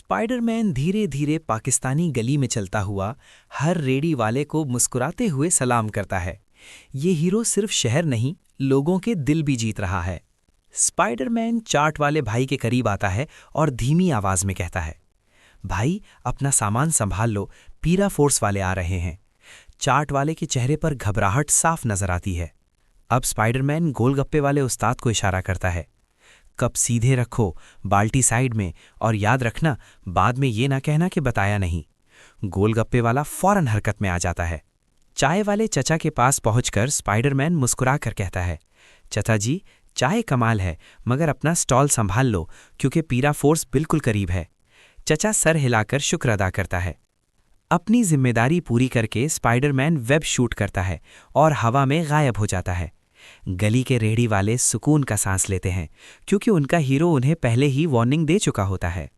Spiderman धीरे धीरे पाकिस्तानी गली में चलता हुआ हर रेडी वाले को मुस्कुराते हुए सलाम करता है। ये हीरो सिर्फ शहर नहीं, लोगों के दिल भी जीत रहा है। स्पाइडरमैन चाट वाले भाई के करीब आता है और धीमी आवाज में कहता है, भाई अपना सामान संभाल लो, पीरा फोर्स वाले आ रहे हैं। चाट वाले के चेहरे पर घबराहट साफ नजर आती है। अब स्पाइडरमैन गोलगप्पे वाले उस्ताद को इशारा करता है, कप सीधे रखो, बाल्टी साइड में, और याद रखना बाद में ये ना कहना कि बताया नहीं। गोलगप्पे वाला फौरन हरकत में आ जाता है। चाय वाले चचा के पास पहुंचकर स्पाइडरमैन मुस्कुरा कर कहता है, चचा जी चाय कमाल है, मगर अपना स्टॉल संभाल लो क्योंकि पीरा फोर्स बिल्कुल करीब है। चचा सर हिलाकर शुक्र अदा करता है। अपनी जिम्मेदारी पूरी करके स्पाइडरमैन वेब शूट करता है और हवा में गायब हो जाता है। गली के रेहड़ी वाले सुकून का सांस लेते हैं क्योंकि उनका हीरो उन्हें पहले ही वार्निंग दे चुका होता है।